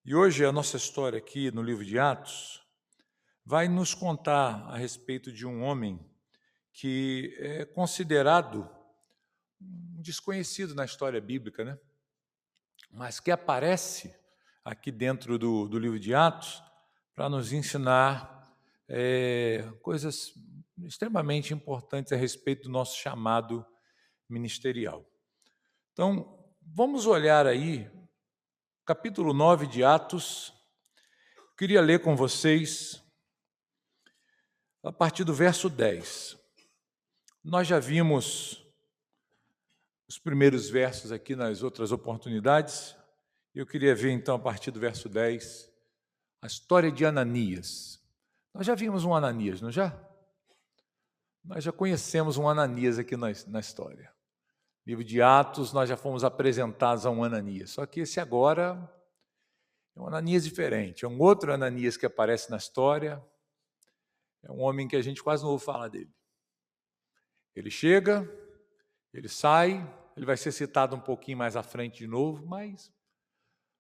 E hoje a nossa história aqui no livro de Atos vai nos contar a respeito de um homem que é considerado um desconhecido na história bíblica, né? Mas que aparece aqui dentro do livro de Atos para nos ensinar coisas extremamente importantes a respeito do nosso chamado ministerial. Então, vamos olhar aí, capítulo 9 de Atos. Eu queria ler com vocês a partir do verso 10. Nós já vimos os primeiros versos aqui nas outras oportunidades. Eu queria ver, então, a partir do verso 10, a história de Ananias. Nós já vimos um Ananias, não já? Nós já conhecemos um Ananias aqui na história. No livro de Atos, nós já fomos apresentados a um Ananias. Só que esse agora é um Ananias diferente. É um outro Ananias que aparece na história. É um homem que a gente quase não ouve falar dele. Ele chega, ele sai, ele vai ser citado um pouquinho mais à frente de novo, mas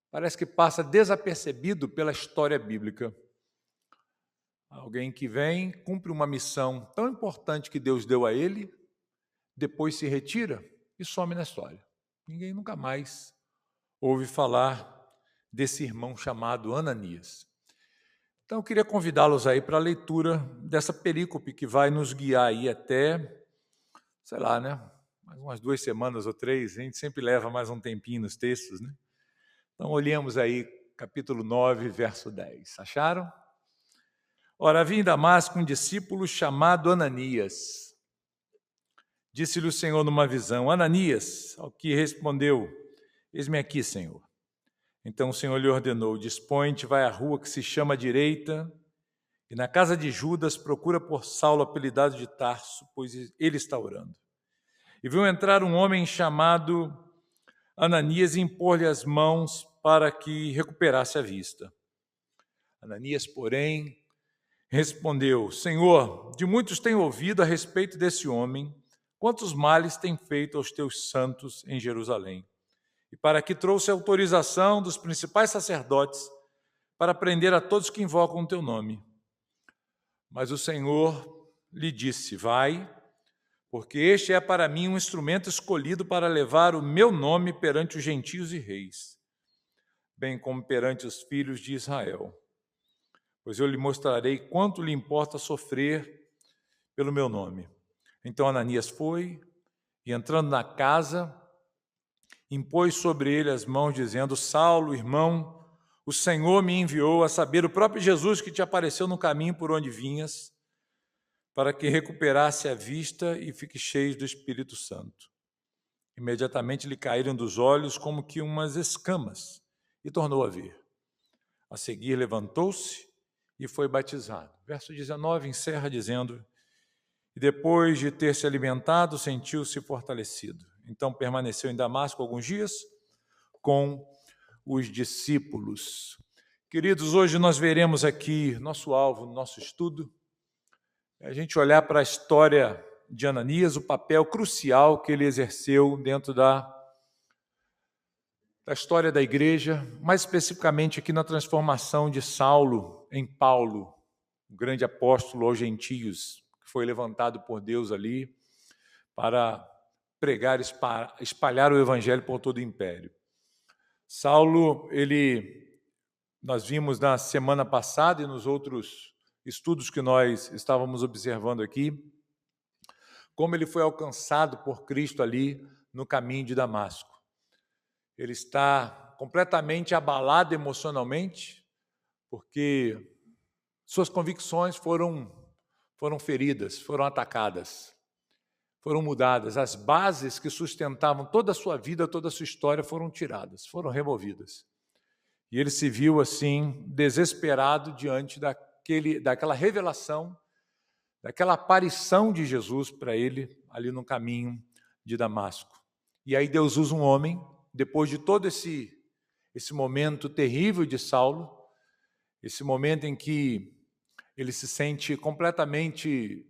parece que passa desapercebido pela história bíblica. Alguém que vem, cumpre uma missão tão importante que Deus deu a ele, depois se retira e some na história. Ninguém nunca mais ouve falar desse irmão chamado Ananias. Então, eu queria convidá-los aí para a leitura dessa perícope que vai nos guiar aí até, sei lá, né? Mais umas 2 semanas ou 3, a gente sempre leva mais um tempinho nos textos, né? Então, olhemos aí capítulo 9, verso 10. Acharam? Ora, havia em Damasco um discípulo chamado Ananias. Disse-lhe o Senhor numa visão: Ananias, ao que respondeu: Eis-me aqui, Senhor. Então o Senhor lhe ordenou: Dispõe-te, vai à rua que se chama Direita, e na casa de Judas procura por Saulo, apelidado de Tarso, pois ele está orando. E viu entrar um homem chamado Ananias e impor-lhe as mãos para que recuperasse a vista. Ananias, porém, respondeu: Senhor, de muitos tenho ouvido a respeito desse homem, quantos males tem feito aos teus santos em Jerusalém. E para que trouxe autorização dos principais sacerdotes para prender a todos que invocam o teu nome. Mas o Senhor lhe disse: Vai, porque este é para mim um instrumento escolhido para levar o meu nome perante os gentios e reis, bem como perante os filhos de Israel. Pois eu lhe mostrarei quanto lhe importa sofrer pelo meu nome. Então Ananias foi, e entrando na casa, impôs sobre ele as mãos, dizendo: Saulo, irmão, o Senhor me enviou, a saber, o próprio Jesus que te apareceu no caminho por onde vinhas, para que recuperasse a vista e fique cheio do Espírito Santo. Imediatamente lhe caíram dos olhos como que umas escamas, e tornou a ver. A seguir levantou-se e foi batizado. Verso 19 encerra dizendo: E depois de ter se alimentado, sentiu-se fortalecido. Então permaneceu em Damasco alguns dias com os discípulos. Queridos, hoje nós veremos aqui nosso alvo, nosso estudo, a gente olhar para a história de Ananias, o papel crucial que ele exerceu dentro da história da igreja, mais especificamente aqui na transformação de Saulo em Paulo, o grande apóstolo aos gentios, que foi levantado por Deus ali para pregar, espalhar o evangelho por todo o império. Saulo, nós vimos na semana passada e nos outros estudos que nós estávamos observando aqui, como ele foi alcançado por Cristo ali no caminho de Damasco. Ele está completamente abalado emocionalmente, porque suas convicções foram feridas, foram atacadas, foram mudadas. As bases que sustentavam toda a sua vida, toda a sua história foram tiradas, foram removidas. E ele se viu assim, desesperado diante daquela revelação, daquela aparição de Jesus para ele ali no caminho de Damasco. E aí Deus usa um homem, depois de todo esse momento terrível de Saulo, esse momento em que ele se sente completamente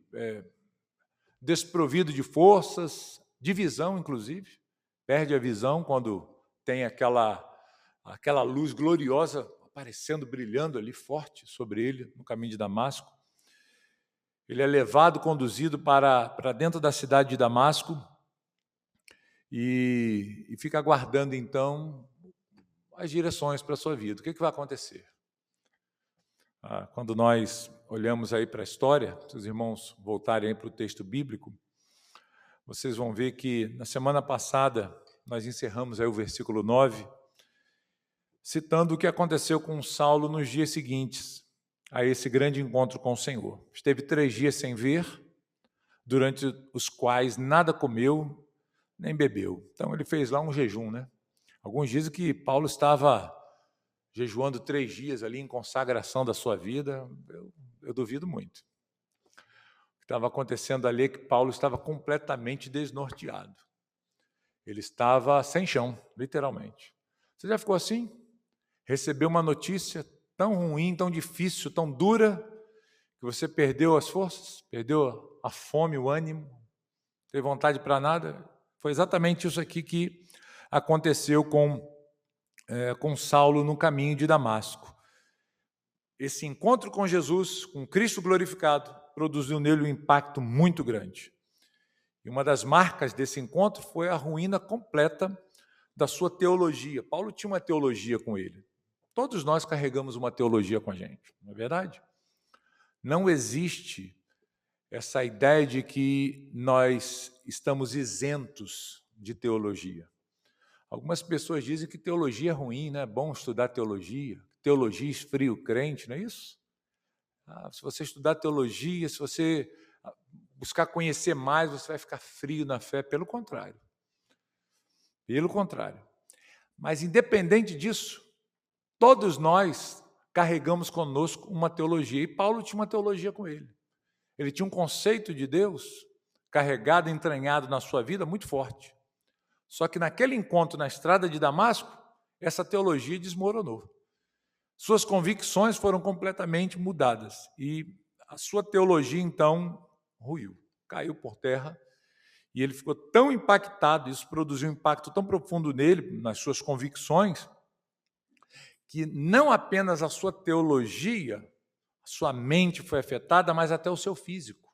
desprovido de forças, de visão, inclusive, perde a visão quando tem aquela luz gloriosa aparecendo, brilhando ali forte sobre ele no caminho de Damasco. Ele é levado, conduzido para dentro da cidade de Damasco e fica aguardando, então, as direções para a sua vida. O que vai acontecer? Quando nós olhamos aí para a história, se os irmãos voltarem aí para o texto bíblico, vocês vão ver que na semana passada nós encerramos aí o versículo 9, citando o que aconteceu com Saulo nos dias seguintes a esse grande encontro com o Senhor. Esteve 3 dias sem ver, durante os quais nada comeu nem bebeu. Então ele fez lá um jejum, né? Alguns dizem que Paulo estava jejuando 3 dias ali em consagração da sua vida. Eu duvido muito. O que estava acontecendo ali é que Paulo estava completamente desnorteado. Ele estava sem chão, literalmente. Você já ficou assim? Recebeu uma notícia tão ruim, tão difícil, tão dura, que você perdeu as forças, perdeu a fome, o ânimo, não teve vontade para nada? Foi exatamente isso aqui que aconteceu com Saulo no caminho de Damasco. Esse encontro com Jesus, com Cristo glorificado, produziu nele um impacto muito grande. E uma das marcas desse encontro foi a ruína completa da sua teologia. Paulo tinha uma teologia com ele. Todos nós carregamos uma teologia com a gente, não é verdade? Não existe essa ideia de que nós estamos isentos de teologia. Algumas pessoas dizem que teologia é ruim, não é bom estudar teologia. Teologia esfria o crente, não é isso? Se você estudar teologia, se você buscar conhecer mais, você vai ficar frio na fé. Pelo contrário. Pelo contrário. Mas, independente disso, todos nós carregamos conosco uma teologia. E Paulo tinha uma teologia com ele. Ele tinha um conceito de Deus carregado, entranhado na sua vida muito forte. Só que naquele encontro na estrada de Damasco, essa teologia desmoronou. Suas convicções foram completamente mudadas e a sua teologia, então, ruiu, caiu por terra e ele ficou tão impactado, isso produziu um impacto tão profundo nele, nas suas convicções, que não apenas a sua teologia, a sua mente foi afetada, mas até o seu físico.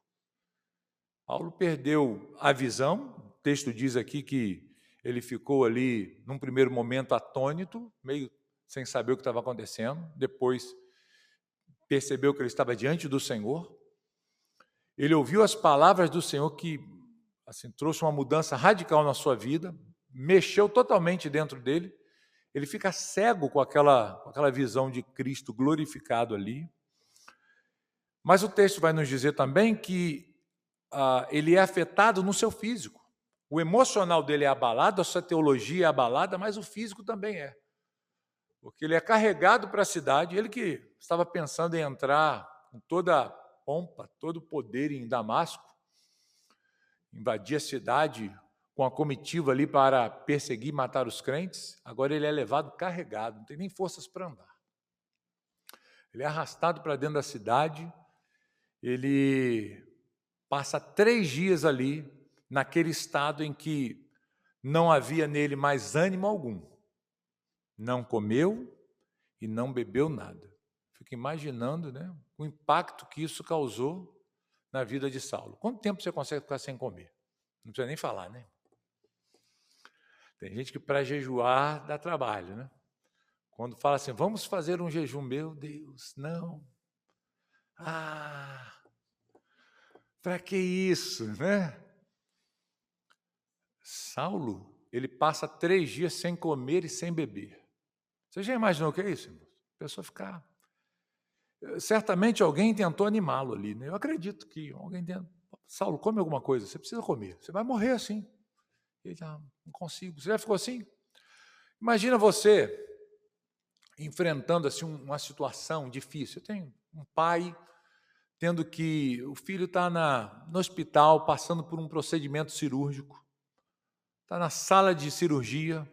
Paulo perdeu a visão, o texto diz aqui que ele ficou ali, num primeiro momento, atônito, meio sem saber o que estava acontecendo, depois percebeu que ele estava diante do Senhor, ele ouviu as palavras do Senhor que assim, trouxe uma mudança radical na sua vida, mexeu totalmente dentro dele, ele fica cego com aquela visão de Cristo glorificado ali. Mas o texto vai nos dizer também que ele é afetado no seu físico. O emocional dele é abalado, a sua teologia é abalada, mas o físico também é. Porque ele é carregado para a cidade, ele que estava pensando em entrar com toda a pompa, todo o poder em Damasco, invadir a cidade com a comitiva ali para perseguir e matar os crentes, agora ele é levado carregado, não tem nem forças para andar. Ele é arrastado para dentro da cidade, ele passa 3 dias ali, naquele estado em que não havia nele mais ânimo algum. Não comeu e não bebeu nada. Fico imaginando, né, o impacto que isso causou na vida de Saulo. Quanto tempo você consegue ficar sem comer? Não precisa nem falar, né? Tem gente que para jejuar dá trabalho, né? Quando fala assim, vamos fazer um jejum, meu Deus, não. Para que isso, né? Saulo, ele passa 3 dias sem comer e sem beber. Você já imaginou o que é isso, irmão? A pessoa ficar... Certamente alguém tentou animá-lo ali, né? Eu acredito que alguém tentou. Saulo, come alguma coisa, você precisa comer, você vai morrer assim. Ele não consigo. Você já ficou assim? Imagina você enfrentando assim uma situação difícil. Eu tenho um pai tendo que o filho está no hospital passando por um procedimento cirúrgico, está na sala de cirurgia,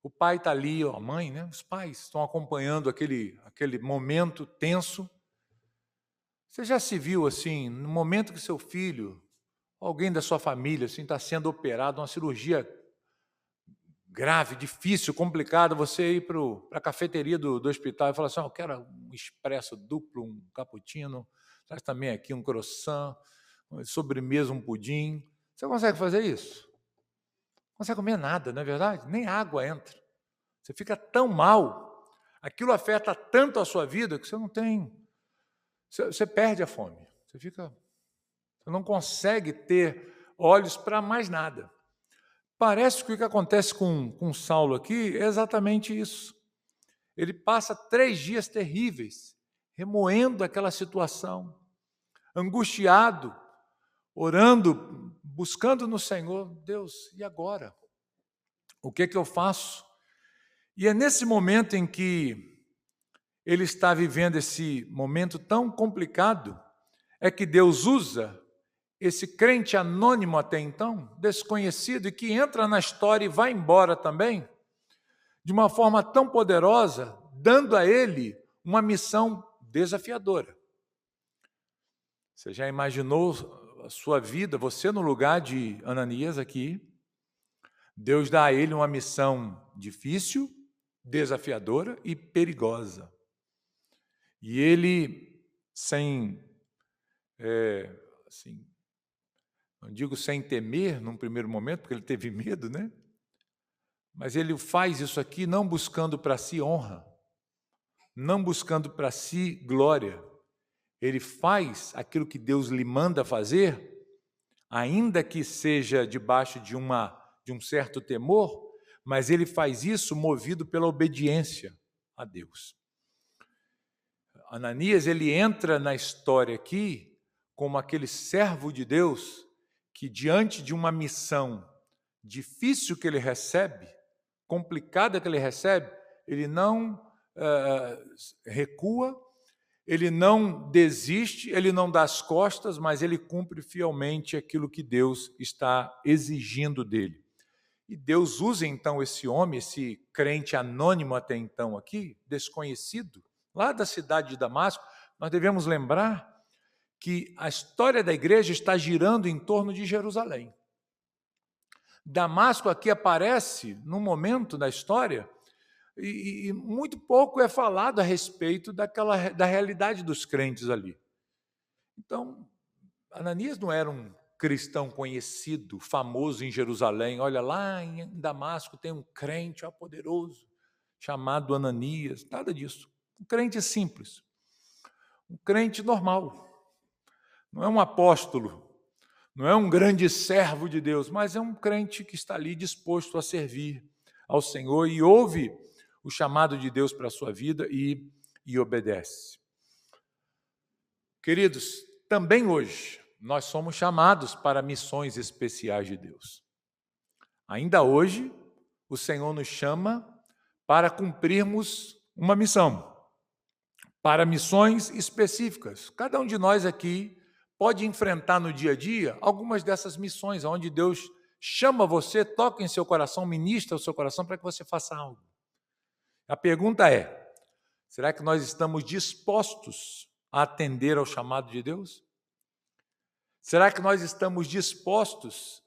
o pai está ali, a mãe, né? Os pais estão acompanhando aquele momento tenso. Você já se viu assim, no momento que seu filho, alguém da sua família, assim, está sendo operado, uma cirurgia grave, difícil, complicado, você ir para a cafeteria do hospital e falar assim, eu quero um expresso duplo, um cappuccino, traz também aqui um croissant, sobremesa, um pudim. Você consegue fazer isso? Não consegue comer nada, não é verdade? Nem água entra. Você fica tão mal, aquilo afeta tanto a sua vida que você não tem... Você perde a fome, você não consegue ter olhos para mais nada. Parece que o que acontece com Saulo aqui é exatamente isso. Ele passa 3 dias terríveis, remoendo aquela situação, angustiado, orando, buscando no Senhor, Deus, e agora? O que eu faço? E é nesse momento em que ele está vivendo esse momento tão complicado, é que Deus usa esse crente anônimo até então, desconhecido, e que entra na história e vai embora também, de uma forma tão poderosa, dando a ele uma missão desafiadora. Você já imaginou a sua vida, você no lugar de Ananias aqui? Deus dá a ele uma missão difícil, desafiadora e perigosa. E ele, não digo sem temer num primeiro momento, porque ele teve medo, né? Mas ele faz isso aqui não buscando para si honra, não buscando para si glória. Ele faz aquilo que Deus lhe manda fazer, ainda que seja debaixo de um certo temor, mas ele faz isso movido pela obediência a Deus. Ananias, ele entra na história aqui como aquele servo de Deus que, diante de uma missão difícil que ele recebe, complicada que ele recebe, ele não recua, ele não desiste, ele não dá as costas, mas ele cumpre fielmente aquilo que Deus está exigindo dele. E Deus usa então esse homem, esse crente anônimo até então aqui, desconhecido, lá da cidade de Damasco. Nós devemos lembrar que a história da igreja está girando em torno de Jerusalém. Damasco aqui aparece num momento da história e muito pouco é falado a respeito da realidade dos crentes ali. Então, Ananias não era um cristão conhecido, famoso em Jerusalém. Olha, lá em Damasco tem um crente poderoso chamado Ananias. Nada disso. Um crente simples, um crente normal. Não é um apóstolo, não é um grande servo de Deus, mas é um crente que está ali disposto a servir ao Senhor e ouve o chamado de Deus para a sua vida e obedece. Queridos, também hoje nós somos chamados para missões especiais de Deus. Ainda hoje, o Senhor nos chama para cumprirmos uma missão, para missões específicas. Cada um de nós aqui pode enfrentar no dia a dia algumas dessas missões, onde Deus chama você, toca em seu coração, ministra o seu coração para que você faça algo. A pergunta é, será que nós estamos dispostos a atender ao chamado de Deus? Será que nós estamos dispostos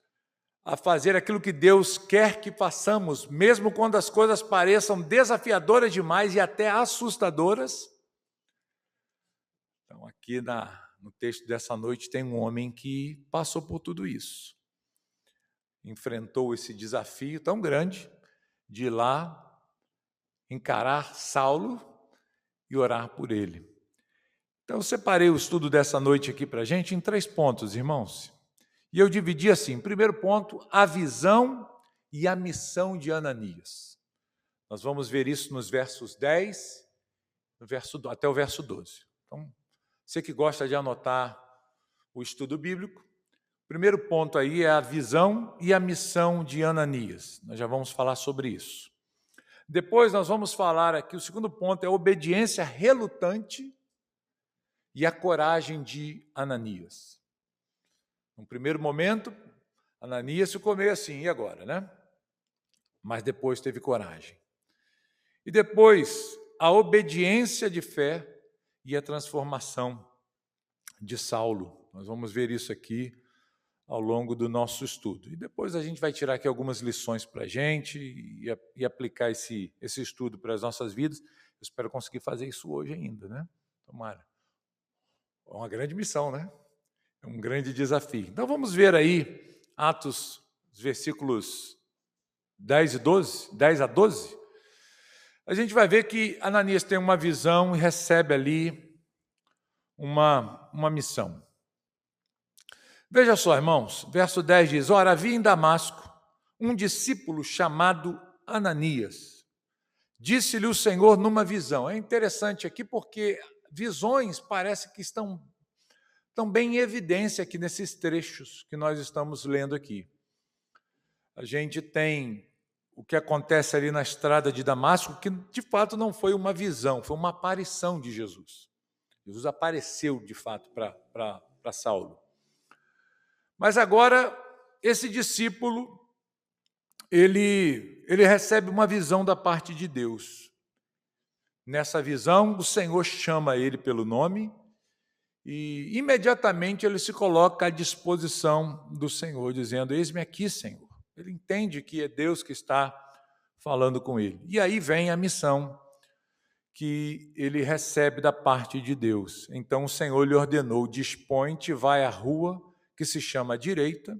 a fazer aquilo que Deus quer que façamos, mesmo quando as coisas pareçam desafiadoras demais e até assustadoras? Então, aqui no texto dessa noite tem um homem que passou por tudo isso. Enfrentou esse desafio tão grande de ir lá encarar Saulo e orar por ele. Então, eu separei o estudo dessa noite aqui para a gente em 3 pontos, irmãos. E eu dividi assim, primeiro ponto, a visão e a missão de Ananias. Nós vamos ver isso nos versos 10 até o verso 12. Então, você que gosta de anotar o estudo bíblico, o primeiro ponto aí é a visão e a missão de Ananias. Nós já vamos falar sobre isso. Depois nós vamos falar aqui, o segundo ponto é a obediência relutante e a coragem de Ananias. No primeiro momento, Ananias ficou meio assim, e agora, né? Mas depois teve coragem. E depois, a obediência de fé e a transformação de Saulo. Nós vamos ver isso aqui ao longo do nosso estudo. E depois a gente vai tirar aqui algumas lições para a gente e aplicar esse estudo para as nossas vidas. Eu espero conseguir fazer isso hoje ainda, né? Tomara. É uma grande missão, né? É um grande desafio. Então vamos ver aí Atos, versículos 10 e 12, 10 a 12. A gente vai ver que Ananias tem uma visão e recebe ali uma missão. Veja só, irmãos, verso 10 diz: Ora, havia em Damasco um discípulo chamado Ananias. Disse-lhe o Senhor numa visão. É interessante aqui porque visões parece que estão bem em evidência aqui nesses trechos que nós estamos lendo aqui. A gente tem o que acontece ali na estrada de Damasco, que de fato não foi uma visão, foi uma aparição de Jesus. Jesus apareceu de fato para Saulo. Mas agora, esse discípulo, ele recebe uma visão da parte de Deus. Nessa visão, o Senhor chama ele pelo nome e imediatamente ele se coloca à disposição do Senhor, dizendo: Eis-me aqui, Senhor. Ele entende que é Deus que está falando com ele. E aí vem a missão que ele recebe da parte de Deus. Então o Senhor lhe ordenou: dispõe-te, vai à rua que se chama Direita,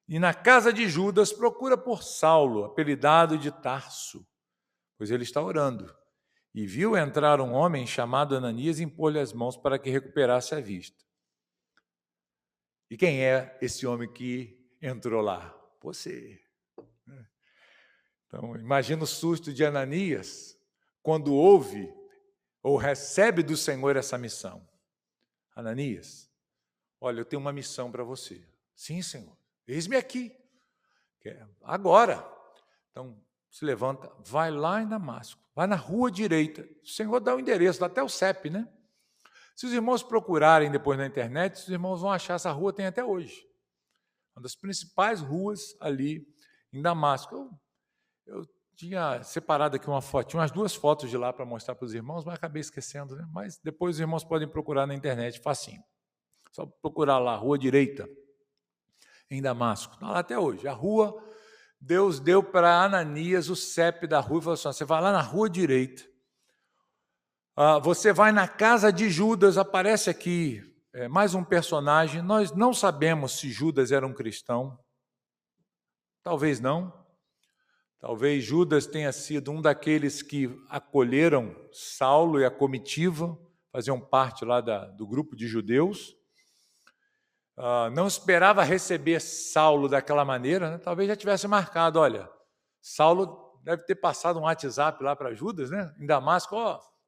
e na casa de Judas procura por Saulo, apelidado de Tarso, pois ele está orando. E viu entrar um homem chamado Ananias e impor-lhe as mãos para que recuperasse a vista. E quem é esse homem que entrou lá? Você. Então, imagina o susto de Ananias quando ouve ou recebe do Senhor essa missão. Ananias, olha, eu tenho uma missão para você. Sim, Senhor, eis-me aqui. Agora. Então, se levanta, vai lá em Damasco, vai na rua direita. O Senhor dá o endereço, dá até o CEP, né? Se os irmãos procurarem depois na internet, os irmãos vão achar essa rua, tem até hoje. Uma das principais ruas ali em Damasco. Eu tinha separado aqui uma foto, tinha umas 2 fotos de lá para mostrar para os irmãos, mas acabei esquecendo, né? Mas depois os irmãos podem procurar na internet, facinho. Só procurar lá, Rua Direita, em Damasco. Está lá até hoje. A rua, Deus deu para Ananias o CEP da rua e falou assim: você vai lá na Rua Direita, você vai na casa de Judas, aparece aqui mais um personagem. Nós não sabemos se Judas era um cristão, talvez não. Talvez Judas tenha sido um daqueles que acolheram Saulo e a comitiva, faziam parte lá do grupo de judeus. Não esperava receber Saulo daquela maneira, né? Talvez já tivesse marcado, olha, Saulo deve ter passado um WhatsApp lá para Judas, né? Em Damasco,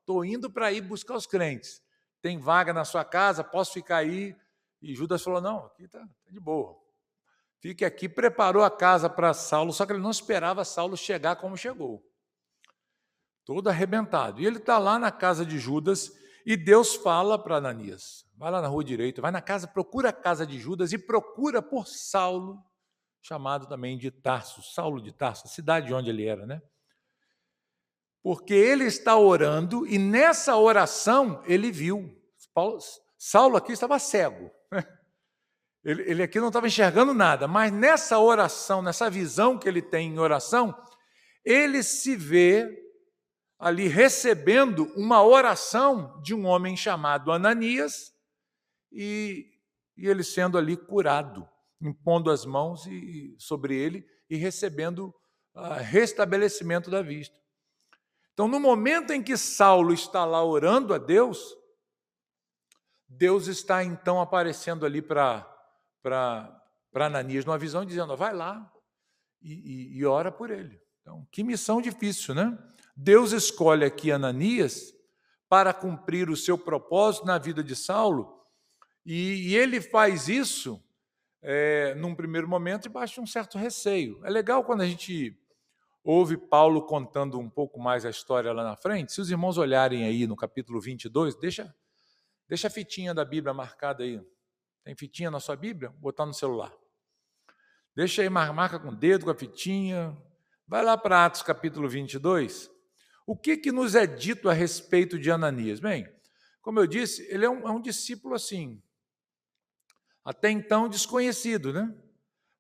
estou indo para ir buscar os crentes, tem vaga na sua casa, posso ficar aí? E Judas falou: não, aqui está de boa. Fique aqui, preparou a casa para Saulo, só que ele não esperava Saulo chegar como chegou. Todo arrebentado. E ele está lá na casa de Judas e Deus fala para Ananias: vai lá na Rua Direita, vai na casa, procura a casa de Judas e procura por Saulo, chamado também de Tarso, Saulo de Tarso, a cidade onde ele era, né? Porque ele está orando e nessa oração ele viu. Saulo aqui estava cego. Ele aqui não estava enxergando nada, mas nessa oração, nessa visão que ele tem em oração, ele se vê ali recebendo uma oração de um homem chamado Ananias e ele sendo ali curado, impondo as mãos sobre ele e recebendo restabelecimento da vista. Então, no momento em que Saulo está lá orando a Deus, Deus está então aparecendo ali para Ananias numa visão, dizendo: vai lá e ora por ele. Então, que missão difícil, né? Deus escolhe aqui Ananias para cumprir o seu propósito na vida de Saulo, e ele faz isso, num primeiro momento, debaixo de um certo receio. É legal quando a gente ouve Paulo contando um pouco mais a história lá na frente. Se os irmãos olharem aí no capítulo 22, deixa a fitinha da Bíblia marcada aí. Tem fitinha na sua Bíblia? Vou botar no celular. Deixa aí, marca com o dedo, com a fitinha. Vai lá para Atos capítulo 22. O que nos é dito a respeito de Ananias? Bem, como eu disse, ele é um discípulo assim, Até então desconhecido, né?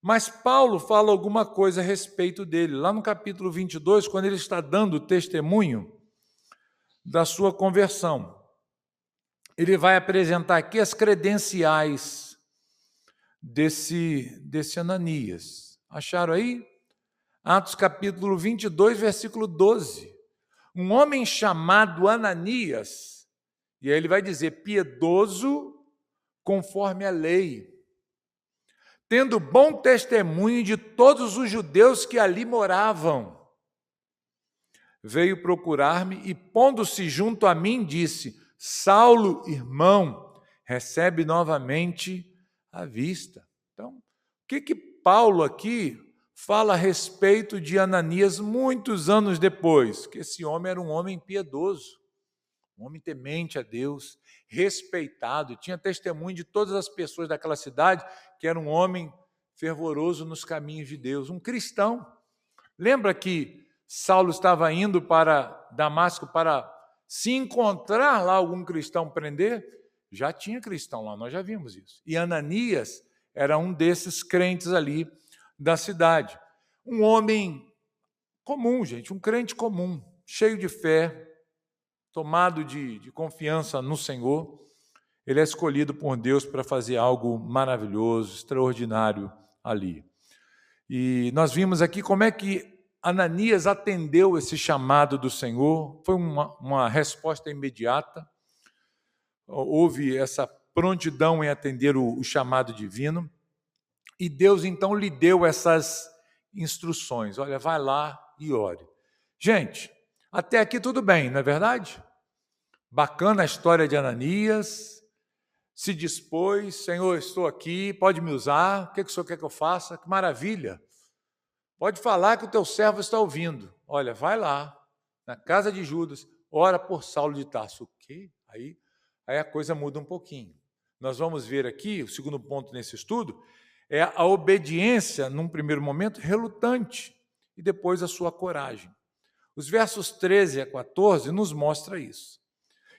Mas Paulo fala alguma coisa a respeito dele. Lá no capítulo 22, quando ele está dando testemunho da sua conversão, ele vai apresentar aqui as credenciais desse Ananias. Acharam aí? Atos capítulo 22, versículo 12. Um homem chamado Ananias, e aí ele vai dizer, piedoso conforme a lei, tendo bom testemunho de todos os judeus que ali moravam, veio procurar-me e, pondo-se junto a mim, disse, Saulo, irmão, recebe novamente a vista. Então, o que Paulo aqui fala a respeito de Ananias muitos anos depois? Que esse homem era um homem piedoso, um homem temente a Deus, respeitado, tinha testemunho de todas as pessoas daquela cidade, que era um homem fervoroso nos caminhos de Deus, um cristão. Lembra que Saulo estava indo para Damasco para se encontrar lá algum cristão prender? Já tinha cristão lá, nós já vimos isso. E Ananias era um desses crentes ali da cidade. Um homem comum, gente, um crente comum, cheio de fé, tomado de confiança no Senhor. Ele é escolhido por Deus para fazer algo maravilhoso, extraordinário ali. E nós vimos aqui como é que Ananias atendeu esse chamado do Senhor. Foi uma resposta imediata. Houve essa prontidão em atender o chamado divino. E Deus, então, lhe deu essas instruções. Olha, vai lá e ore. Gente, até aqui tudo bem, não é verdade? Bacana a história de Ananias. Se dispôs, Senhor, estou aqui, pode me usar. O que o Senhor quer que eu faça? Que maravilha. Pode falar que o teu servo está ouvindo. Olha, vai lá, na casa de Judas, ora por Saulo de Tarso. O quê? Aí a coisa muda um pouquinho. Nós vamos ver aqui, o segundo ponto nesse estudo, é a obediência, num primeiro momento, relutante, e depois a sua coragem. Os versos 13 a 14 nos mostra isso.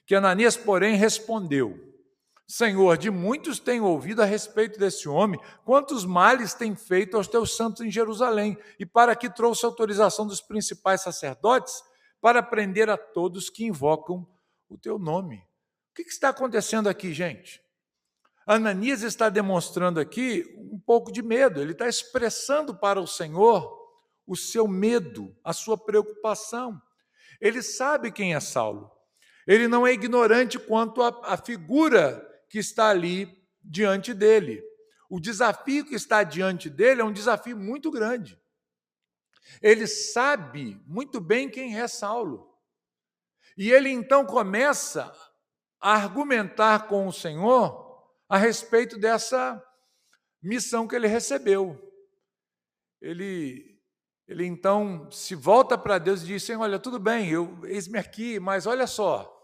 Que Ananias, porém, respondeu, Senhor, de muitos tenho ouvido a respeito desse homem, quantos males tem feito aos teus santos em Jerusalém, e para que trouxe autorização dos principais sacerdotes para prender a todos que invocam o teu nome. O que está acontecendo aqui, gente? Ananias está demonstrando aqui um pouco de medo, ele está expressando para o Senhor o seu medo, a sua preocupação. Ele sabe quem é Saulo, ele não é ignorante quanto à figura que está ali diante dele. O desafio que está diante dele é um desafio muito grande. Ele sabe muito bem quem é Saulo. E ele então começa a argumentar com o Senhor a respeito dessa missão que ele recebeu. Ele então se volta para Deus e diz, Senhor, olha, tudo bem, eis-me aqui, mas olha só,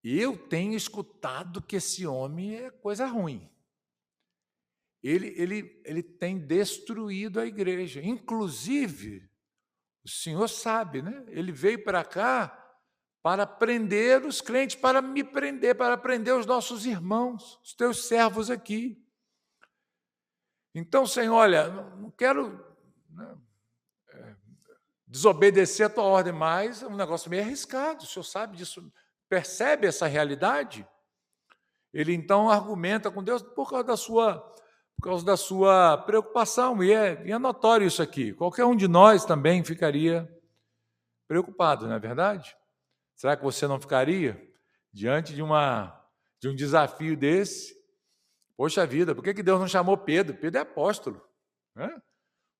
eu tenho escutado que esse homem é coisa ruim. Ele tem destruído a igreja. Inclusive, o senhor sabe, né? Ele veio para cá para prender os crentes, para me prender, para prender os nossos irmãos, os teus servos aqui. Então, Senhor, olha, não quero desobedecer a tua ordem, mas é um negócio meio arriscado. O senhor sabe disso, percebe essa realidade? Ele então argumenta com Deus por causa da sua preocupação, e é notório isso aqui. Qualquer um de nós também ficaria preocupado, não é verdade? Será que você não ficaria diante de um desafio desse? Poxa vida, por que Deus não chamou Pedro? Pedro é apóstolo, né?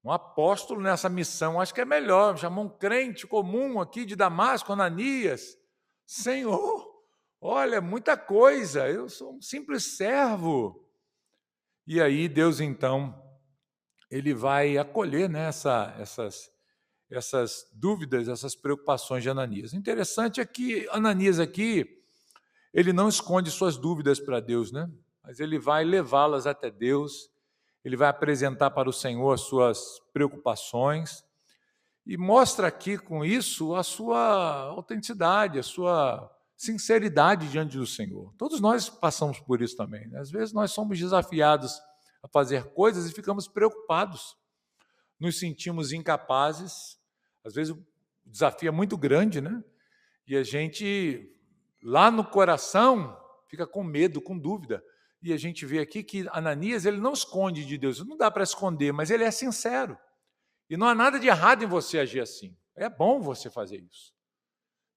Um apóstolo nessa missão, acho que é melhor. Chamou um crente comum aqui de Damasco, Ananias. Senhor, olha, muita coisa, eu sou um simples servo. E aí Deus, então, ele vai acolher, né, essas dúvidas, essas preocupações de Ananias. O interessante é que Ananias aqui, ele não esconde suas dúvidas para Deus, né? Mas ele vai levá-las até Deus, ele vai apresentar para o Senhor as suas preocupações e mostra aqui com isso a sua autenticidade, a sua sinceridade diante do Senhor. Todos nós passamos por isso também, né? Às vezes nós somos desafiados a fazer coisas e ficamos preocupados, nos sentimos incapazes, às vezes o desafio é muito grande, né? E a gente, lá no coração, fica com medo, com dúvida. E a gente vê aqui que Ananias, ele não esconde de Deus, não dá para esconder, mas ele é sincero. E não há nada de errado em você agir assim. É bom você fazer isso.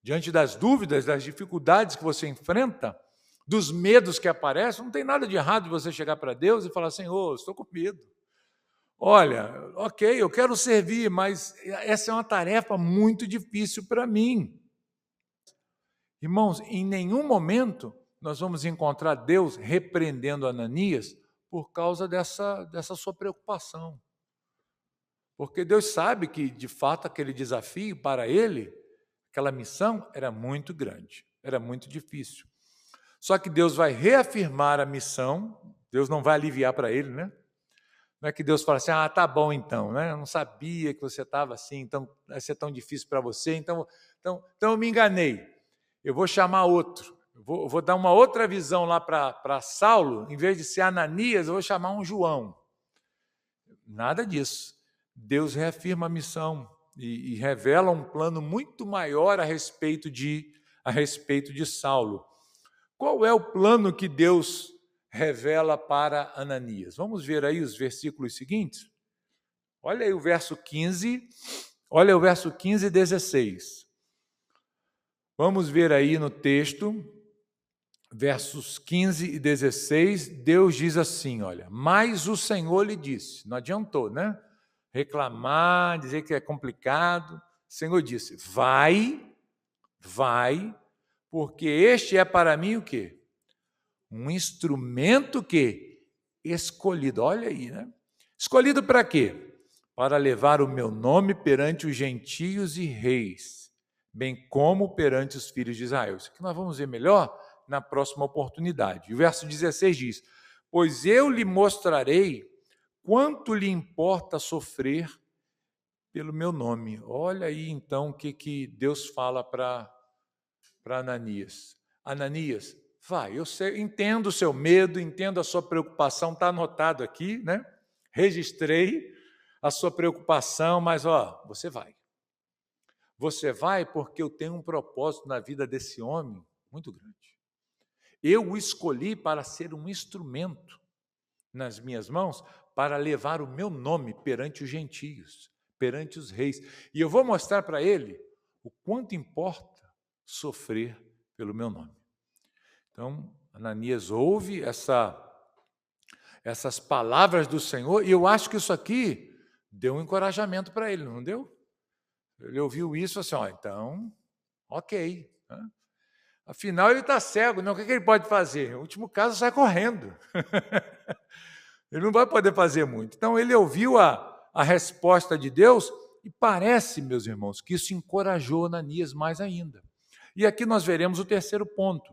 Diante das dúvidas, das dificuldades que você enfrenta, dos medos que aparecem, não tem nada de errado de você chegar para Deus e falar: Senhor, estou com medo. Olha, ok, eu quero servir, mas essa é uma tarefa muito difícil para mim. Irmãos, em nenhum momento nós vamos encontrar Deus repreendendo Ananias por causa dessa sua preocupação. Porque Deus sabe que, de fato, aquele desafio para ele, aquela missão, era muito grande, era muito difícil. Só que Deus vai reafirmar a missão, Deus não vai aliviar para ele, né? Não é que Deus fala assim: tá bom então, né? Eu não sabia que você estava assim, então vai ser tão difícil para você, então eu me enganei. Eu vou chamar outro, eu vou dar uma outra visão lá para Saulo, em vez de ser Ananias, eu vou chamar um João. Nada disso. Deus reafirma a missão e revela um plano muito maior a respeito de Saulo. Qual é o plano que Deus revela para Ananias? Vamos ver aí os versículos seguintes? Olha aí o verso 15, olha o verso 15 e 16. Vamos ver aí no texto, versos 15 e 16, Deus diz assim, olha: mas o Senhor lhe disse, não adiantou, né? Reclamar, dizer que é complicado. O Senhor disse: vai, porque este é para mim o quê? Um instrumento que escolhido. Olha aí, né? Escolhido para quê? Para levar o meu nome perante os gentios e reis, bem como perante os filhos de Israel. Isso aqui nós vamos ver melhor na próxima oportunidade. O verso 16 diz: pois eu lhe mostrarei quanto lhe importa sofrer pelo meu nome. Olha aí então o que Deus fala para Ananias. Ananias, vai, eu sei, entendo o seu medo, entendo a sua preocupação, está anotado aqui, né? Registrei a sua preocupação, mas você vai. Você vai porque eu tenho um propósito na vida desse homem muito grande. Eu o escolhi para ser um instrumento nas minhas mãos para levar o meu nome perante os gentios, perante os reis. E eu vou mostrar para ele o quanto importa sofrer pelo meu nome. Então, Ananias ouve essas palavras do Senhor, e eu acho que isso aqui deu um encorajamento para ele, não deu? Ele ouviu isso assim, então, ok. Afinal, ele está cego, não? O que ele pode fazer? No último caso, sai correndo. Ele não vai poder fazer muito. Então, ele ouviu a resposta de Deus e parece, meus irmãos, que isso encorajou Ananias mais ainda. E aqui nós veremos o terceiro ponto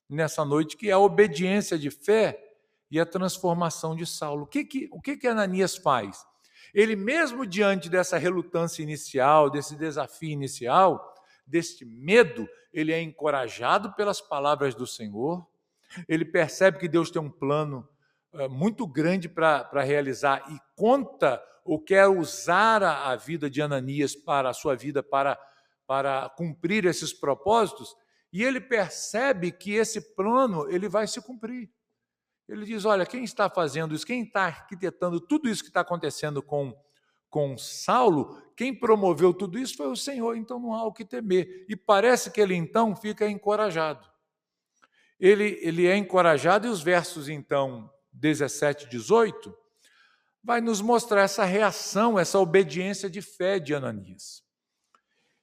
nessa noite, que é a obediência de fé e a transformação de Saulo. O que Ananias faz? Ele, mesmo diante dessa relutância inicial, desse desafio inicial, deste medo, ele é encorajado pelas palavras do Senhor, ele percebe que Deus tem um plano muito grande para realizar e conta ou quer usar a vida de Ananias para a sua vida, para cumprir esses propósitos, e ele percebe que esse plano ele vai se cumprir. Ele diz: olha, quem está fazendo isso, quem está arquitetando tudo isso que está acontecendo com Saulo, quem promoveu tudo isso foi o Senhor, então não há o que temer. E parece que ele então fica encorajado. Ele é encorajado, e os versos então 17 e 18 vai nos mostrar essa reação, essa obediência de fé de Ananias.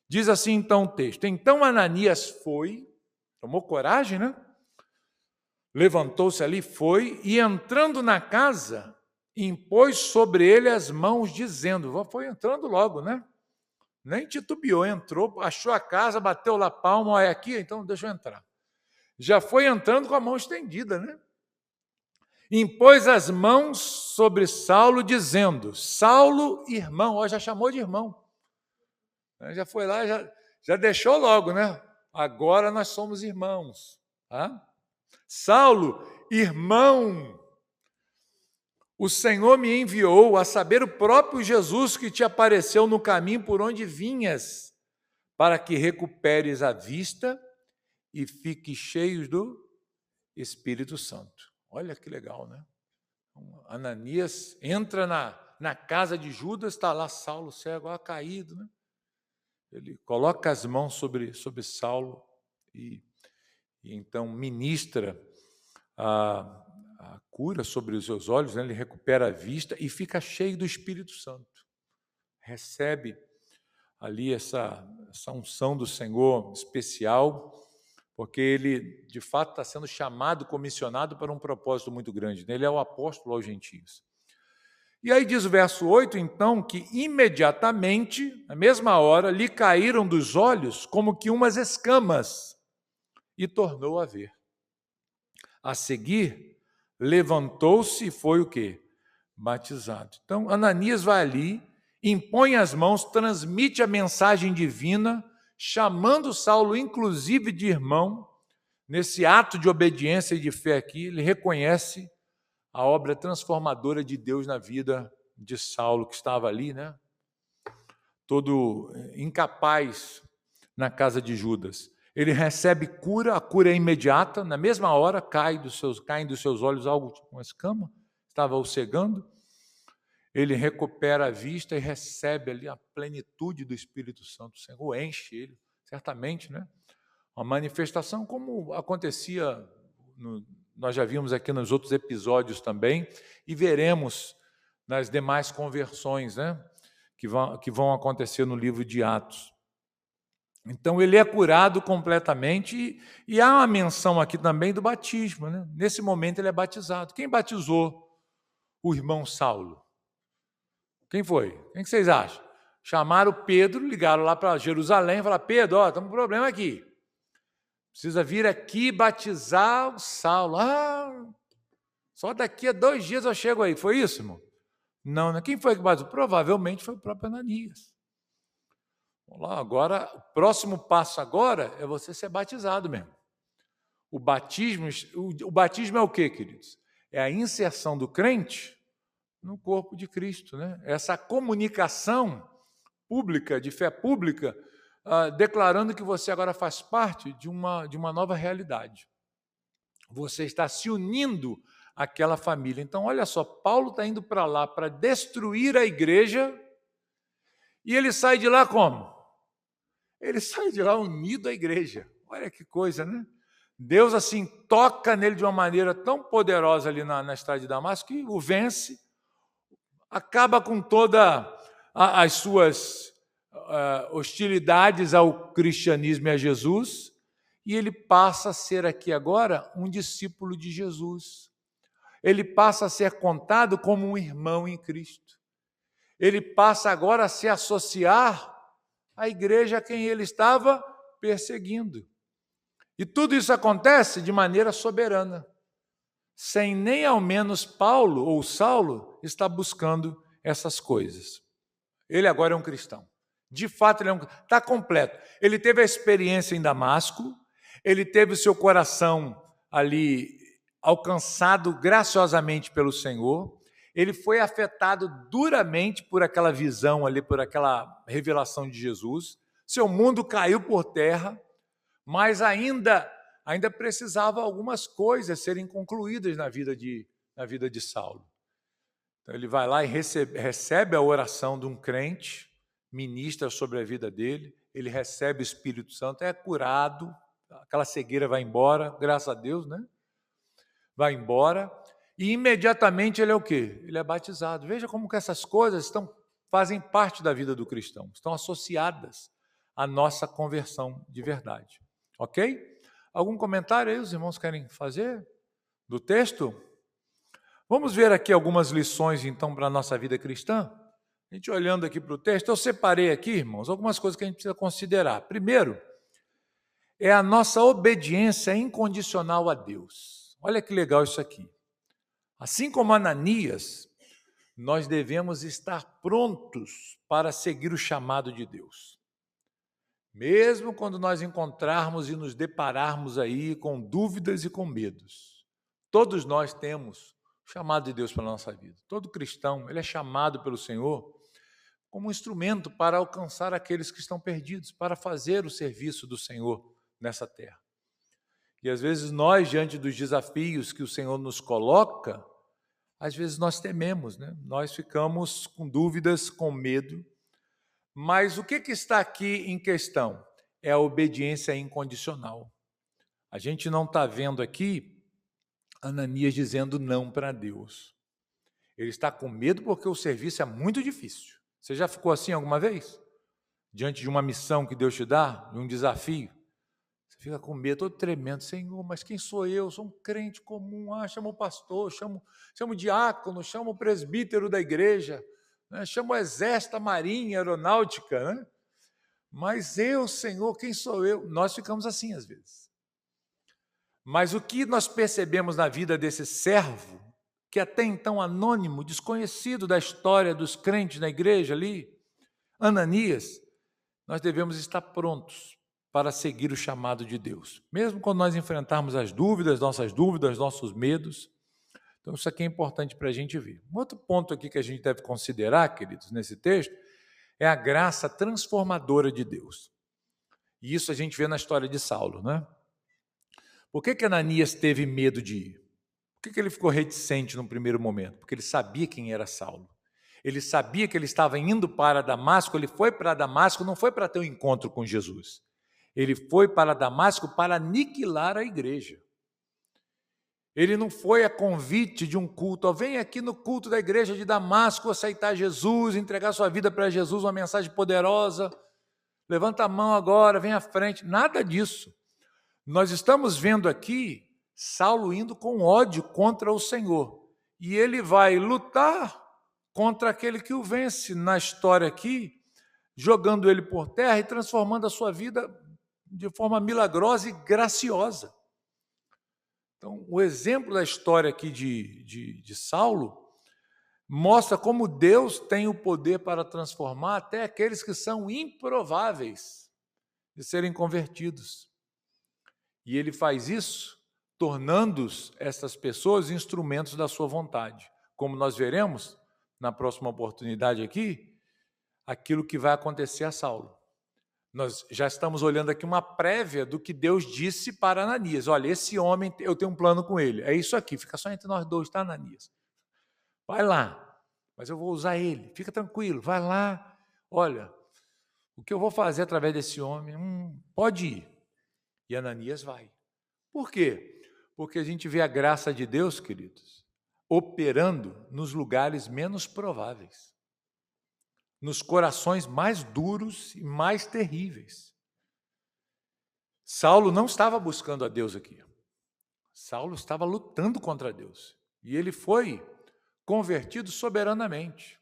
Diz assim então o texto: então Ananias foi, tomou coragem, né? Levantou-se ali, foi, e entrando na casa, impôs sobre ele as mãos, dizendo, foi entrando logo, né? Nem titubeou, entrou, achou a casa, bateu lá a palma, é aqui, então deixa eu entrar. Já foi entrando com a mão estendida, né? Impôs as mãos sobre Saulo, dizendo, Saulo, irmão, já chamou de irmão. Já foi lá, já deixou logo, né? agora nós somos irmãos. Tá? Saulo, irmão, o Senhor me enviou, a saber, o próprio Jesus que te apareceu no caminho por onde vinhas, para que recuperes a vista e fiques cheios do Espírito Santo. Olha que legal, né? Ananias entra na casa de Judas, está lá Saulo cego, caído, né? Ele coloca as mãos sobre Saulo e então ministra a cura sobre os seus olhos, né? Ele recupera a vista e fica cheio do Espírito Santo. Recebe ali essa unção do Senhor especial, porque ele, de fato, está sendo chamado, comissionado para um propósito muito grande. Ele é o apóstolo aos gentios. E aí diz o verso 8, então, que imediatamente, na mesma hora, lhe caíram dos olhos como que umas escamas, e tornou a ver. A seguir, levantou-se e foi o quê? Batizado. Então, Ananias vai ali, impõe as mãos, transmite a mensagem divina, chamando Saulo, inclusive, de irmão. Nesse ato de obediência e de fé aqui, ele reconhece a obra transformadora de Deus na vida de Saulo, que estava ali, né? Todo incapaz na casa de Judas. Ele recebe cura, a cura é imediata, na mesma hora caem dos seus olhos algo tipo uma escama, estava o cegando. Ele recupera a vista e recebe ali a plenitude do Espírito Santo. O Senhor enche ele, certamente, né? Uma manifestação como acontecia, nós já vimos aqui nos outros episódios também, e veremos nas demais conversões, né? Que vão acontecer no livro de Atos. Então, ele é curado completamente e há uma menção aqui também do batismo, né? Nesse momento, ele é batizado. Quem batizou o irmão Saulo? Quem foi? Quem que vocês acham? Chamaram Pedro, ligaram lá para Jerusalém e falaram: Pedro, estamos com um problema aqui. Precisa vir aqui batizar o Saulo. Só daqui a 2 dias eu chego aí. Foi isso, irmão? Não. Quem foi que batizou? Provavelmente foi o próprio Ananias. Vamos lá, agora, o próximo passo agora é você ser batizado mesmo. O batismo é o quê, queridos? É a inserção do crente no corpo de Cristo, né? Essa comunicação pública, de fé pública, declarando que você agora faz parte de uma nova realidade. Você está se unindo àquela família. Então, olha só, Paulo está indo para lá para destruir a igreja e ele sai de lá como? Ele sai de lá unido à igreja. Olha que coisa, né? Deus, assim, toca nele de uma maneira tão poderosa ali na estrada de Damasco que o vence, acaba com todas as suas hostilidades ao cristianismo e a Jesus, e ele passa a ser aqui agora um discípulo de Jesus. Ele passa a ser contado como um irmão em Cristo. Ele passa agora a se associar à igreja a quem ele estava perseguindo. E tudo isso acontece de maneira soberana, sem nem ao menos Paulo ou Saulo estar buscando essas coisas. Ele agora é um cristão. De fato, ele está completo. Ele teve a experiência em Damasco, ele teve o seu coração ali alcançado graciosamente pelo Senhor, ele foi afetado duramente por aquela visão ali, por aquela revelação de Jesus. Seu mundo caiu por terra, mas ainda precisava algumas coisas serem concluídas na vida de Saulo. Então, ele vai lá e recebe a oração de um crente, ministra sobre a vida dele, ele recebe o Espírito Santo, é curado, aquela cegueira vai embora, graças a Deus, né? Vai embora, e imediatamente ele é o quê? Ele é batizado. Veja como que essas coisas fazem parte da vida do cristão, estão associadas à nossa conversão de verdade. Ok? Algum comentário aí os irmãos querem fazer do texto? Vamos ver aqui algumas lições, então, para a nossa vida cristã? A gente olhando aqui para o texto, eu separei aqui, irmãos, algumas coisas que a gente precisa considerar. Primeiro, é a nossa obediência incondicional a Deus. Olha que legal isso aqui. Assim como Ananias, nós devemos estar prontos para seguir o chamado de Deus. Mesmo quando nós encontrarmos e nos depararmos aí com dúvidas e com medos, todos nós temos o chamado de Deus para a nossa vida. Todo cristão, ele é chamado pelo Senhor como um instrumento para alcançar aqueles que estão perdidos, para fazer o serviço do Senhor nessa terra. E às vezes nós, diante dos desafios que o Senhor nos coloca, às vezes nós tememos, né? Nós ficamos com dúvidas, com medo. Mas o que está aqui em questão? É a obediência incondicional. A gente não está vendo aqui Ananias dizendo não para Deus. Ele está com medo porque o serviço é muito difícil. Você já ficou assim alguma vez? Diante de uma missão que Deus te dá, de um desafio? Você fica com medo, todo tremendo. Senhor, mas quem sou eu? Sou um crente comum. Chamo o pastor, chamo o diácono, chamo o presbítero da igreja, né? Chamo o exército, a marinha, a aeronáutica, né? Mas eu, Senhor, quem sou eu? Nós ficamos assim às vezes. Mas o que nós percebemos na vida desse servo, que até então anônimo, desconhecido da história dos crentes na igreja ali, Ananias, nós devemos estar prontos para seguir o chamado de Deus. Mesmo quando nós enfrentarmos as dúvidas, nossos medos. Então, isso aqui é importante para a gente ver. Um outro ponto aqui que a gente deve considerar, queridos, nesse texto, é a graça transformadora de Deus. E isso a gente vê na história de Saulo, né? Por que Ananias teve medo de ir? Por que ele ficou reticente no primeiro momento? Porque ele sabia quem era Saulo. Ele sabia que ele estava indo para Damasco, ele foi para Damasco, não foi para ter um encontro com Jesus. Ele foi para Damasco para aniquilar a igreja. Ele não foi a convite de um culto, vem aqui no culto da igreja de Damasco aceitar Jesus, entregar sua vida para Jesus, uma mensagem poderosa, levanta a mão agora, vem à frente, nada disso. Nós estamos vendo aqui Saulo indo com ódio contra o Senhor, e ele vai lutar contra aquele que o vence na história aqui, jogando ele por terra e transformando a sua vida de forma milagrosa e graciosa. Então, o exemplo da história aqui de Saulo mostra como Deus tem o poder para transformar até aqueles que são improváveis de serem convertidos. E ele faz isso tornando essas pessoas instrumentos da sua vontade. Como nós veremos na próxima oportunidade aqui, aquilo que vai acontecer a Saulo. Nós já estamos olhando aqui uma prévia do que Deus disse para Ananias. Olha, esse homem, eu tenho um plano com ele. É isso aqui, fica só entre nós dois, tá, Ananias? Vai lá, mas eu vou usar ele. Fica tranquilo, vai lá. Olha, o que eu vou fazer através desse homem? Pode ir. E Ananias vai. Por quê? Porque a gente vê a graça de Deus, queridos, operando nos lugares menos prováveis, nos corações mais duros e mais terríveis. Saulo não estava buscando a Deus aqui. Saulo estava lutando contra Deus. E ele foi convertido soberanamente.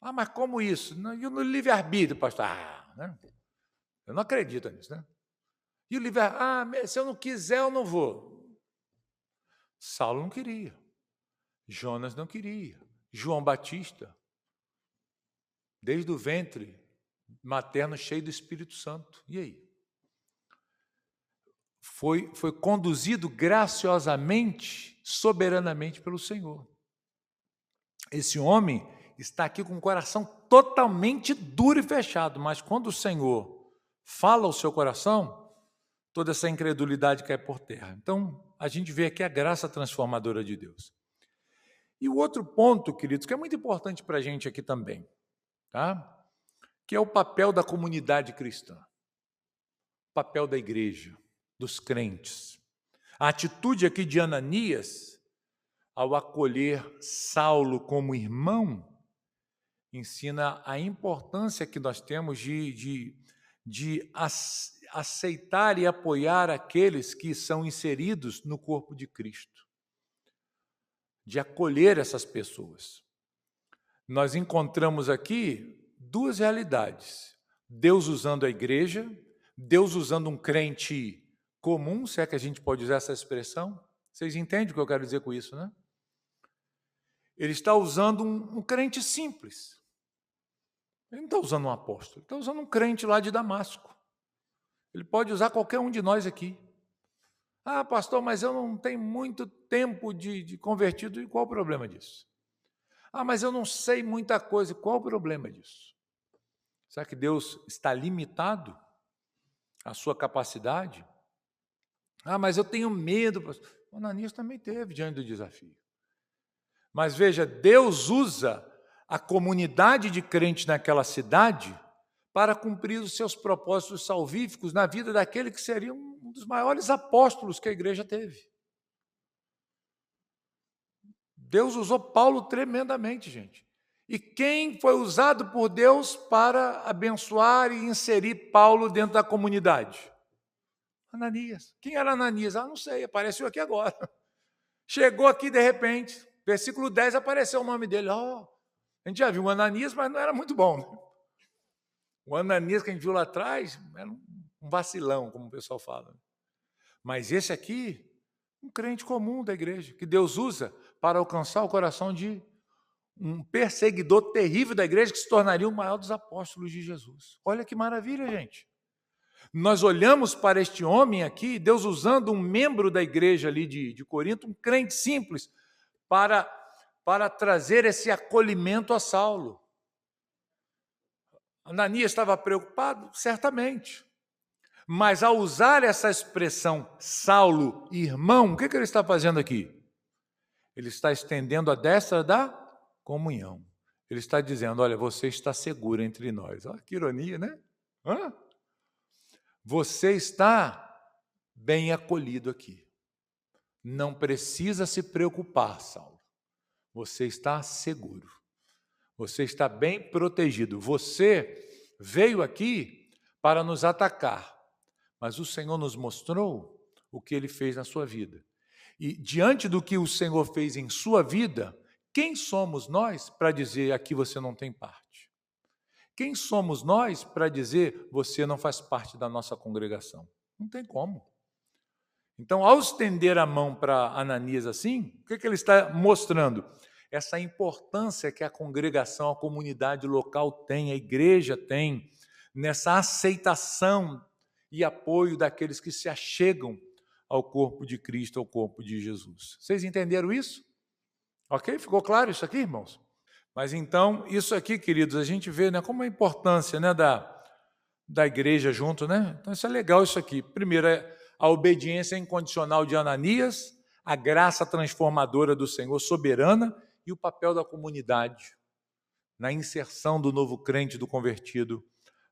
Mas como isso? E no livre-arbítrio, pastor? Né? Eu não acredito nisso, né? E o livre-arbítrio? Se eu não quiser, eu não vou. Saulo não queria. Jonas não queria. João Batista, desde o ventre materno cheio do Espírito Santo. E aí? Foi conduzido graciosamente, soberanamente pelo Senhor. Esse homem está aqui com o coração totalmente duro e fechado, mas quando o Senhor fala ao seu coração, toda essa incredulidade cai por terra. Então, a gente vê aqui a graça transformadora de Deus. E o outro ponto, queridos, que é muito importante para a gente aqui também, tá? Que é o papel da comunidade cristã, o papel da igreja, dos crentes. A atitude aqui de Ananias, ao acolher Saulo como irmão, ensina a importância que nós temos de aceitar e apoiar aqueles que são inseridos no corpo de Cristo, de acolher essas pessoas. Nós encontramos aqui duas realidades: Deus usando a igreja, Deus usando um crente comum, se é que a gente pode usar essa expressão. Vocês entendem o que eu quero dizer com isso, né? Ele está usando um crente simples. Ele não está usando um apóstolo, ele está usando um crente lá de Damasco. Ele pode usar qualquer um de nós aqui. Ah, pastor, mas eu não tenho muito tempo de convertido. E qual o problema disso? Ah, mas eu não sei muita coisa. Qual o problema disso? Será que Deus está limitado à sua capacidade? Ah, mas eu tenho medo. O Ananias também teve diante do desafio. Mas veja, Deus usa a comunidade de crentes naquela cidade para cumprir os seus propósitos salvíficos na vida daquele que seria um dos maiores apóstolos que a igreja teve. Deus usou Paulo tremendamente, gente. E quem foi usado por Deus para abençoar e inserir Paulo dentro da comunidade? Ananias. Quem era Ananias? Ah, não sei, apareceu aqui agora. Chegou aqui de repente, versículo 10 apareceu o nome dele. Oh, a gente já viu o Ananias, mas não era muito bom. Né? O Ananias que a gente viu lá atrás era um vacilão, como o pessoal fala. Mas esse aqui, um crente comum da igreja, que Deus usa para alcançar o coração de um perseguidor terrível da igreja que se tornaria o maior dos apóstolos de Jesus. Olha que maravilha, gente. Nós olhamos para este homem aqui, Deus usando um membro da igreja ali de Corinto, um crente simples, para trazer esse acolhimento a Saulo. Ananias estava preocupado? Certamente. Mas ao usar essa expressão Saulo, irmão, o que ele está fazendo aqui? Ele está estendendo a destra da comunhão. Ele está dizendo, olha, você está seguro entre nós. Olha que ironia, né? Hã? Você está bem acolhido aqui. Não precisa se preocupar, Saulo. Você está seguro. Você está bem protegido. Você veio aqui para nos atacar, mas o Senhor nos mostrou o que Ele fez na sua vida. E diante do que o Senhor fez em sua vida, quem somos nós para dizer aqui você não tem parte? Quem somos nós para dizer você não faz parte da nossa congregação? Não tem como. Então, ao estender a mão para Ananias assim, o que ele está mostrando? Essa importância que a congregação, a comunidade local tem, a igreja tem, nessa aceitação e apoio daqueles que se achegam ao corpo de Cristo, ao corpo de Jesus. Vocês entenderam isso? Ok? Ficou claro isso aqui, irmãos? Mas então, isso aqui, queridos, a gente vê, né, como a importância, né, da igreja junto, né? Então, isso é legal, isso aqui. Primeiro, é a obediência incondicional de Ananias, a graça transformadora do Senhor soberana e o papel da comunidade na inserção do novo crente, do convertido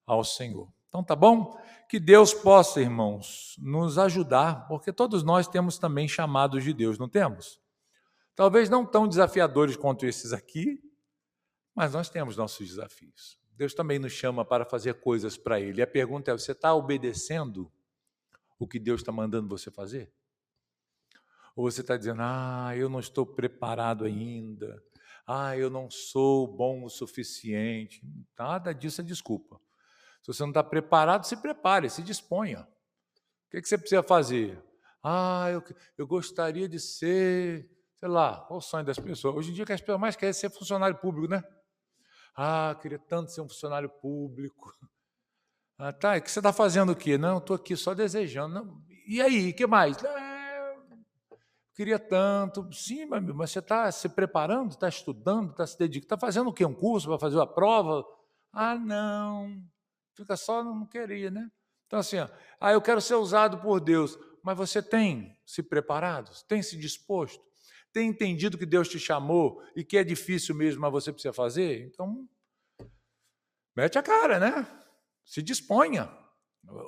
ao Senhor. Então, tá bom? Que Deus possa, irmãos, nos ajudar, porque todos nós temos também chamados de Deus, não temos? Talvez não tão desafiadores quanto esses aqui, mas nós temos nossos desafios. Deus também nos chama para fazer coisas para Ele. E a pergunta é, você está obedecendo o que Deus está mandando você fazer? Ou você está dizendo, eu não estou preparado ainda, eu não sou bom o suficiente. Nada disso é desculpa. Se você não está preparado, se prepare, se disponha. O que você precisa fazer? Eu gostaria de ser, sei lá, qual o sonho das pessoas? Hoje em dia que as pessoas mais querem ser funcionário público, né? Queria tanto ser um funcionário público. Tá, e que você está fazendo o quê? Não, estou aqui só desejando. Não. E aí, o que mais? Queria tanto. Sim, mas você está se preparando, está estudando, está se dedicando, está fazendo o quê? Um curso para fazer uma prova? Não. Fica só, não queria, né? Então, assim, eu quero ser usado por Deus. Mas você tem se preparado? Tem se disposto? Tem entendido que Deus te chamou e que é difícil mesmo, mas você precisa fazer? Então, mete a cara, né? Se disponha.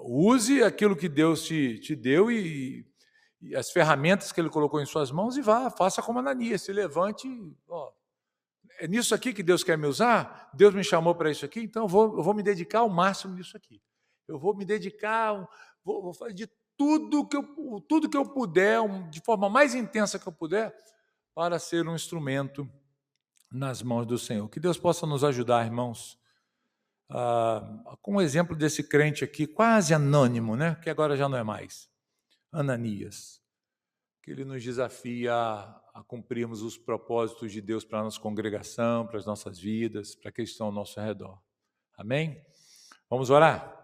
Use aquilo que Deus te deu e as ferramentas que Ele colocou em suas mãos e vá, faça como Ananias, se levante. É nisso aqui que Deus quer me usar? Deus me chamou para isso aqui, então eu vou me dedicar ao máximo nisso aqui. Eu vou me dedicar, vou fazer de tudo que eu puder, de forma mais intensa que eu puder, para ser um instrumento nas mãos do Senhor. Que Deus possa nos ajudar, irmãos, com o exemplo desse crente aqui, quase anônimo, né? Que agora já não é mais, Ananias, que ele nos desafia a cumprirmos os propósitos de Deus para a nossa congregação, para as nossas vidas, para aqueles que estão ao nosso redor. Amém? Vamos orar?